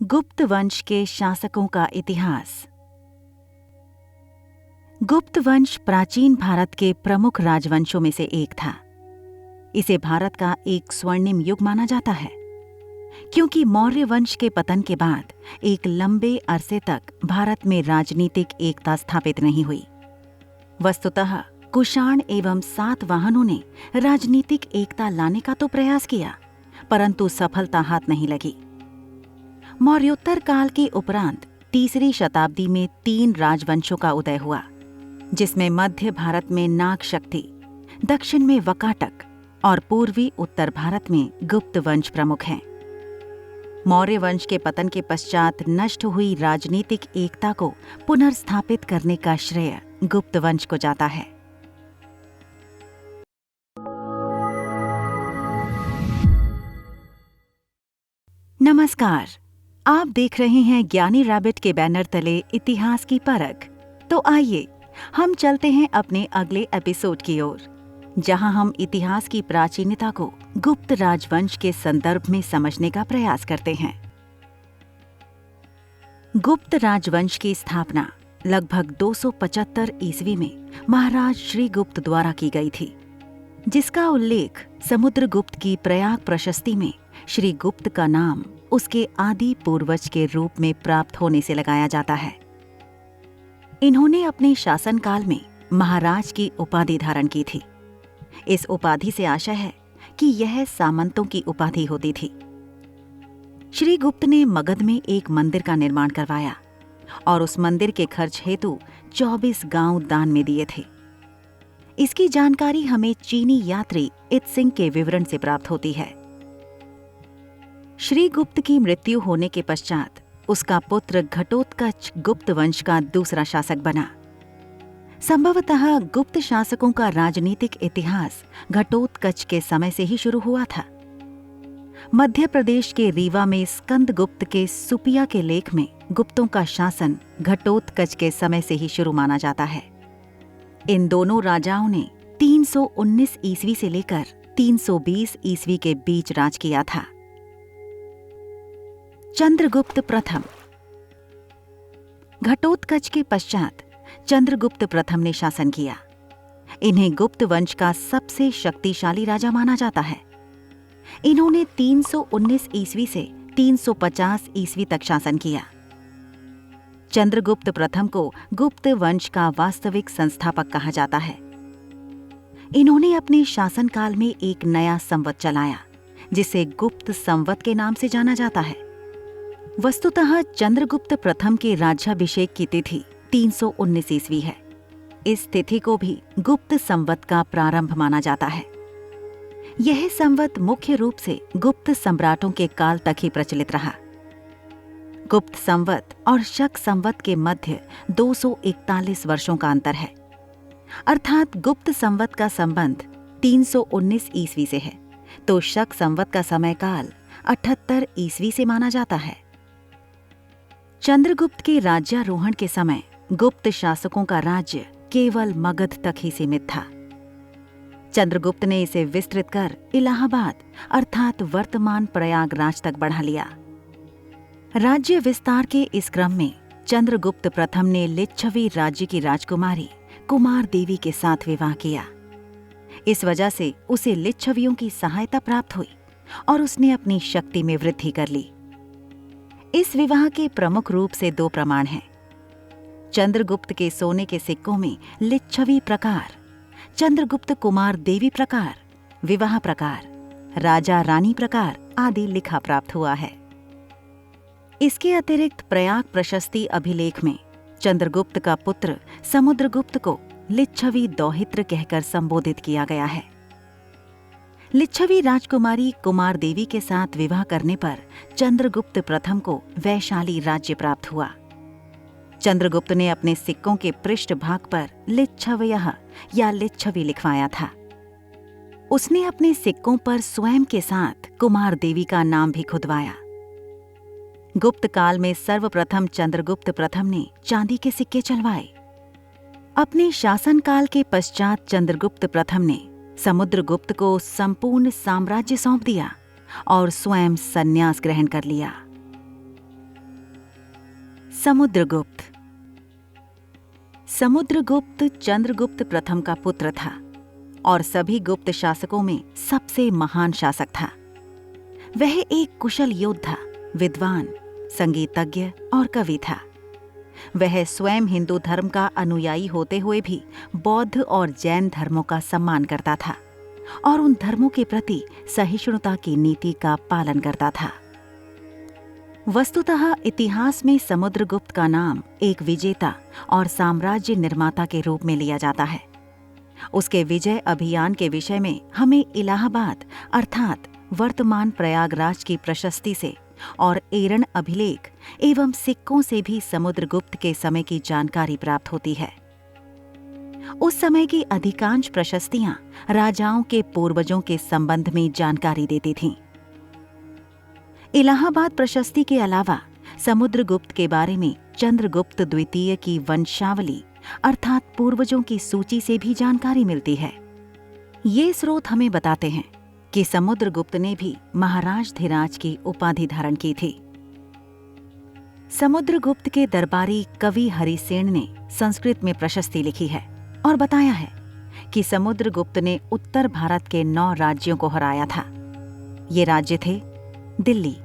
गुप्त वंश के शासकों का इतिहास। गुप्त वंश प्राचीन भारत के प्रमुख राजवंशों में से एक था। इसे भारत का एक स्वर्णिम युग माना जाता है, क्योंकि मौर्य वंश के पतन के बाद एक लंबे अरसे तक भारत में राजनीतिक एकता स्थापित नहीं हुई। वस्तुतः कुषाण एवं सातवाहनों ने राजनीतिक एकता लाने का तो प्रयास किया, परंतु सफलता हाथ नहीं लगी। मौर्योत्तर काल के उपरांत तीसरी शताब्दी में 3 राजवंशों का उदय हुआ, जिसमें मध्य भारत में नाग शक्ति, दक्षिण में वकाटक और पूर्वी उत्तर भारत में गुप्त वंश प्रमुख हैं। मौर्य वंश के पतन के पश्चात नष्ट हुई राजनीतिक एकता को पुनर्स्थापित करने का श्रेय गुप्त वंश को जाता है। नमस्कार, आप देख रहे हैं ज्ञानी रैबिट के बैनर तले इतिहास की परख। तो आइए हम चलते हैं अपने अगले एपिसोड की ओर, जहां हम इतिहास की प्राचीनता को गुप्त राजवंश के संदर्भ में समझने का प्रयास करते हैं। गुप्त राजवंश की स्थापना लगभग 275 ईस्वी में महाराज श्रीगुप्त द्वारा की गई थी, जिसका उल्लेख समुद्रगुप्त की प्रयाग प्रशस्ति में श्रीगुप्त का नाम उसके आदि पूर्वज के रूप में प्राप्त होने से लगाया जाता है। इन्होंने अपने शासनकाल में महाराज की उपाधि धारण की थी। इस उपाधि से आशय है कि यह सामंतों की उपाधि होती थी। श्रीगुप्त ने मगध में एक मंदिर का निर्माण करवाया और उस मंदिर के खर्च हेतु 24 गांव दान में दिए थे। इसकी जानकारी हमें चीनी यात्री इत्सिंग के विवरण से प्राप्त होती है। श्रीगुप्त की मृत्यु होने के पश्चात उसका पुत्र घटोत्कच गुप्त वंश का दूसरा शासक बना। संभवतः गुप्त शासकों का राजनीतिक इतिहास घटोत्कच के समय से ही शुरू हुआ था। मध्य प्रदेश के रीवा में स्कंदगुप्त के सुपिया के लेख में गुप्तों का शासन घटोत्कच के समय से ही शुरू माना जाता है। इन दोनों राजाओं ने 319 ईस्वी से लेकर 320 ईस्वी के बीच राज किया था। चंद्रगुप्त प्रथम। घटोत्कच के पश्चात चंद्रगुप्त प्रथम ने शासन किया। इन्हें गुप्त वंश का सबसे शक्तिशाली राजा माना जाता है। इन्होंने 319 ईस्वी से 350 ईस्वी तक शासन किया। चंद्रगुप्त प्रथम को गुप्त वंश का वास्तविक संस्थापक कहा जाता है। इन्होंने अपने शासनकाल में एक नया संवत चलाया, जिसे गुप्त संवत के नाम से जाना जाता है। वस्तुतः चंद्रगुप्त प्रथम के राज्याभिषेक की तिथि 319 ईस्वी है। इस तिथि को भी गुप्त संवत का प्रारंभ माना जाता है। यह संवत मुख्य रूप से गुप्त सम्राटों के काल तक ही प्रचलित रहा। गुप्त संवत और शक संवत के मध्य 241 वर्षों का अंतर है, अर्थात गुप्त संवत का संबंध 319 ईस्वी से है, तो शक संवत का समयकाल 78 ईस्वी से माना जाता है। चंद्रगुप्त के राज्यारोहण के समय गुप्त शासकों का राज्य केवल मगध तक ही सीमित था। चंद्रगुप्त ने इसे विस्तृत कर इलाहाबाद अर्थात वर्तमान प्रयागराज तक बढ़ा लिया। राज्य विस्तार के इस क्रम में चंद्रगुप्त प्रथम ने लिच्छवी राज्य की राजकुमारी कुमार देवी के साथ विवाह किया। इस वजह से उसे लिच्छवियों की सहायता प्राप्त हुई और उसने अपनी शक्ति में वृद्धि कर ली। इस विवाह के प्रमुख रूप से 2 प्रमाण हैं। चंद्रगुप्त के सोने के सिक्कों में लिच्छवी प्रकार, चंद्रगुप्त कुमार देवी प्रकार, विवाह प्रकार, राजा रानी प्रकार आदि लिखा प्राप्त हुआ है। इसके अतिरिक्त प्रयाग प्रशस्ति अभिलेख में चंद्रगुप्त का पुत्र समुद्रगुप्त को लिच्छवी दौहित्र कहकर संबोधित किया गया है। लिच्छवी राजकुमारी कुमार देवी के साथ विवाह करने पर चंद्रगुप्त प्रथम को वैशाली राज्य प्राप्त हुआ। चंद्रगुप्त ने अपने सिक्कों के पृष्ठ भाग पर लिच्छवयः या लिच्छवी लिखवाया था। उसने अपने सिक्कों पर स्वयं के साथ कुमार देवी का नाम भी खुदवाया। गुप्त काल में सर्वप्रथम चंद्रगुप्त प्रथम ने चांदी के सिक्के चलवाए। अपने शासनकाल के पश्चात चंद्रगुप्त प्रथम ने समुद्रगुप्त को संपूर्ण साम्राज्य सौंप दिया और स्वयं संन्यास ग्रहण कर लिया। समुद्रगुप्त। समुद्रगुप्त चंद्रगुप्त प्रथम का पुत्र था और सभी गुप्त शासकों में सबसे महान शासक था। वह एक कुशल योद्धा, विद्वान, संगीतज्ञ और कवि था। वह स्वयं हिंदू धर्म का अनुयायी होते हुए भी बौद्ध और जैन धर्मों का सम्मान करता था और उन धर्मों के प्रति सहिष्णुता की नीति का पालन करता था। वस्तुतः इतिहास में समुद्रगुप्त का नाम एक विजेता और साम्राज्य निर्माता के रूप में लिया जाता है। उसके विजय अभियान के विषय में हमें इलाहाबाद अर्थात वर्तमान प्रयागराज की प्रशस्ति से और एरण अभिलेख एवं सिक्कों से भी समुद्रगुप्त के समय की जानकारी प्राप्त होती है। उस समय की अधिकांश प्रशस्तियां राजाओं के पूर्वजों के संबंध में जानकारी देती थीं। इलाहाबाद प्रशस्ति के अलावा समुद्रगुप्त के बारे में चंद्रगुप्त द्वितीय की वंशावली अर्थात पूर्वजों की सूची से भी जानकारी मिलती है। ये स्रोत हमें बताते हैं कि समुद्रगुप्त ने भी महाराज धीराज की उपाधि धारण की थी। समुद्रगुप्त के दरबारी कवि हरिसेन ने संस्कृत में प्रशस्ति लिखी है और बताया है कि समुद्रगुप्त ने उत्तर भारत के 9 राज्यों को हराया था। ये राज्य थे दिल्ली,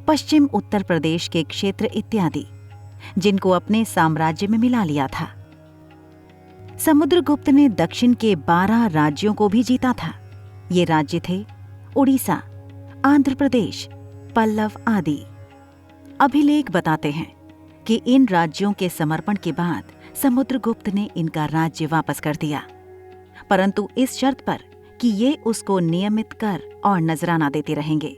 पश्चिम उत्तर प्रदेश के क्षेत्र इत्यादि, जिनको अपने साम्राज्य में मिला लिया था। समुद्रगुप्त ने दक्षिण के 12 राज्यों को भी जीता था। ये राज्य थे उड़ीसा, आंध्र प्रदेश, पल्लव आदि। अभिलेख बताते हैं कि इन राज्यों के समर्पण के बाद समुद्रगुप्त ने इनका राज्य वापस कर दिया, परंतु इस शर्त पर कि ये उसको नियमित कर और नजराना देते रहेंगे।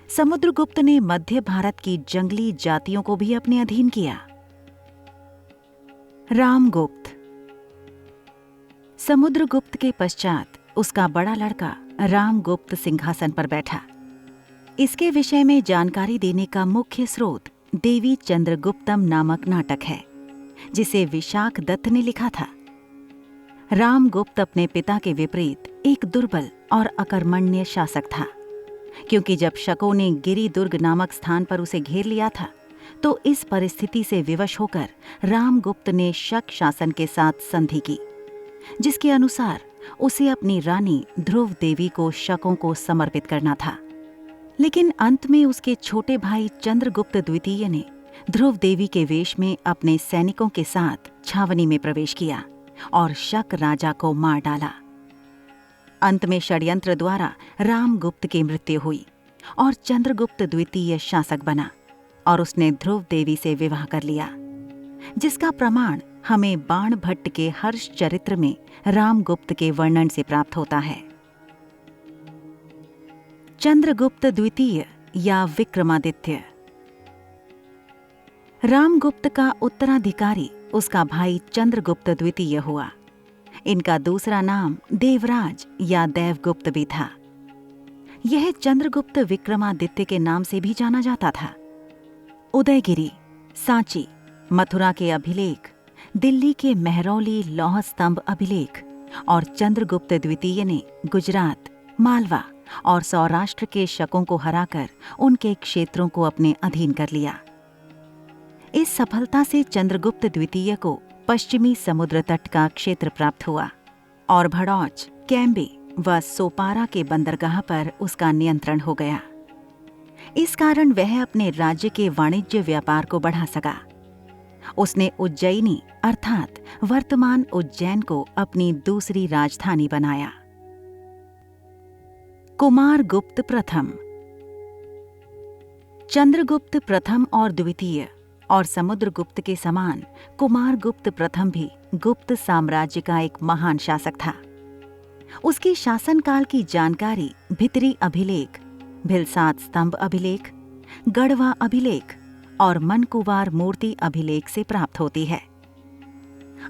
समुद्रगुप्त ने मध्य भारत की जंगली जातियों को भी अपने अधीन किया। रामगुप्त। समुद्रगुप्त के पश्चात उसका बड़ा लड़का रामगुप्त सिंहासन पर बैठा। इसके विषय में जानकारी देने का मुख्य स्रोत देवी चंद्रगुप्तम नामक नाटक है, जिसे विशाख दत्त ने लिखा था। रामगुप्त अपने पिता के विपरीत एक दुर्बल और अकर्मण्य शासक था, क्योंकि जब शकों ने गिरि दुर्ग नामक स्थान पर उसे घेर लिया था, तो इस परिस्थिति से विवश होकर रामगुप्त ने शक शासन के साथ संधि की, जिसके अनुसार उसे अपनी रानी ध्रुव देवी को शकों को समर्पित करना था। लेकिन अंत में उसके छोटे भाई चंद्रगुप्त द्वितीय ने ध्रुव देवी के वेश में अपने सैनिकों के साथ छावनी में प्रवेश किया और शक राजा को मार डाला। अंत में षड्यंत्र द्वारा रामगुप्त की मृत्यु हुई और चंद्रगुप्त द्वितीय शासक बना और उसने ध्रुव देवी से विवाह कर लिया, जिसका प्रमाण हमें बाणभट्ट के हर्ष चरित्र में रामगुप्त के वर्णन से प्राप्त होता है। चंद्रगुप्त द्वितीय या विक्रमादित्य। रामगुप्त का उत्तराधिकारी उसका भाई चंद्रगुप्त द्वितीय हुआ। इनका दूसरा नाम देवराज या देवगुप्त भी था। यह चंद्रगुप्त विक्रमादित्य के नाम से भी जाना जाता था। उदयगिरी, सांची, मथुरा के अभिलेख, दिल्ली के मेहरौली लौह स्तंभ अभिलेख और चंद्रगुप्त द्वितीय ने गुजरात, मालवा और सौराष्ट्र के शकों को हराकर उनके क्षेत्रों को अपने अधीन कर लिया। इस सफलता से चंद्रगुप्त द्वितीय को पश्चिमी समुद्र तट का क्षेत्र प्राप्त हुआ और भड़ौच, कैम्बे व सोपारा के बंदरगाह पर उसका नियंत्रण हो गया। इस कारण वह अपने राज्य के वाणिज्य व्यापार को बढ़ा सका। उसने उज्जैनी अर्थात वर्तमान उज्जैन को अपनी दूसरी राजधानी बनाया। कुमारगुप्त प्रथम। चंद्रगुप्त प्रथम और द्वितीय और समुद्रगुप्त के समान कुमारगुप्त प्रथम भी गुप्त साम्राज्य का एक महान शासक था। उसके शासनकाल की जानकारी भितरी अभिलेख, भिलसात स्तंभ अभिलेख, गढ़वा अभिलेख और मनकुवार मूर्ति अभिलेख से प्राप्त होती है।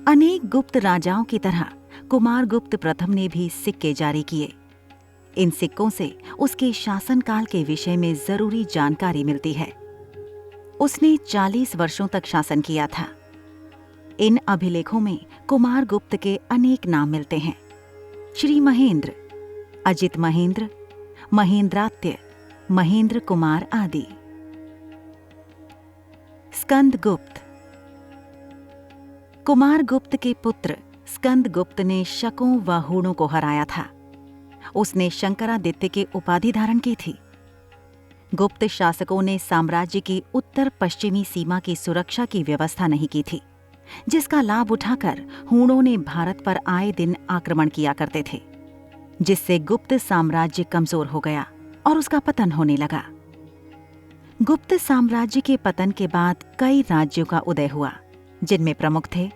अनेक गुप्त राजाओं की तरह कुमारगुप्त प्रथम ने भी सिक्के जारी किए। इन सिक्कों से उसके शासनकाल के विषय में जरूरी जानकारी मिलती है। उसने 40 वर्षों तक शासन किया था। इन अभिलेखों में कुमारगुप्त के अनेक नाम मिलते हैं: श्री महेंद्र, अजित महेंद्र, महेंद्रात्य, महेंद्र कुमार आदि। स्कंदगुप्त। कुमारगुप्त के पुत्र स्कंदगुप्त ने शकों व हूणों को हराया था। उसने शंकरादित्य की उपाधि धारण की थी। गुप्त शासकों ने साम्राज्य की उत्तर पश्चिमी सीमा की सुरक्षा की व्यवस्था नहीं की थी, जिसका लाभ उठाकर हूणों ने भारत पर आए दिन आक्रमण किया करते थे, जिससे गुप्त साम्राज्य कमजोर हो गया और उसका पतन होने लगा। गुप्त साम्राज्य के पतन के बाद कई राज्यों का उदय हुआ, जिनमें प्रमुख थे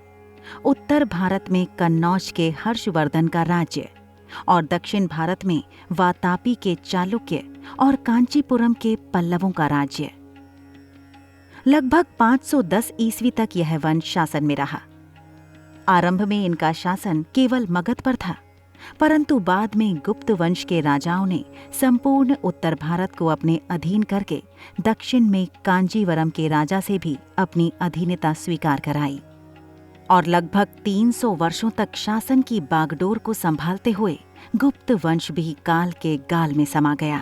उत्तर भारत में कन्नौज के हर्षवर्धन का राज्य और दक्षिण भारत में वातापी के चालुक्य और कांचीपुरम के पल्लवों का राज्य। लगभग 510 ईस्वी तक यह वंश शासन में रहा। आरंभ में इनका शासन केवल मगध पर था, परंतु बाद में गुप्त वंश के राजाओं ने संपूर्ण उत्तर भारत को अपने अधीन करके दक्षिण में कांजीवरम के राजा से भी अपनी अधीनता स्वीकार कराई और लगभग 300 वर्षों तक शासन की बागडोर को संभालते हुए गुप्त वंश भी काल के गाल में समा गया।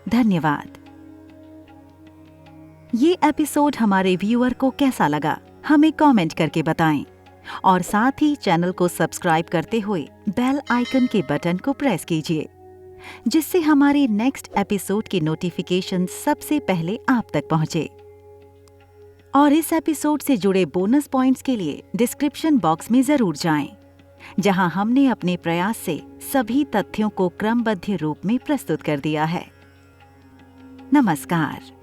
धन्यवाद। ये एपिसोड हमारे व्यूअर को कैसा लगा, हमें कमेंट करके बताएं और साथ ही चैनल को सब्सक्राइब करते हुए बेल आइकन के बटन को प्रेस कीजिए, जिससे हमारे नेक्स्ट एपिसोड की नोटिफिकेशन सबसे पहले आप तक पहुंचे। और इस एपिसोड से जुड़े बोनस पॉइंट्स के लिए डिस्क्रिप्शन बॉक्स में जरूर जाएं, जहां हमने अपने प्रयास से सभी तथ्यों को क्रमबद्ध रूप में प्रस्तुत कर दिया है। नमस्कार।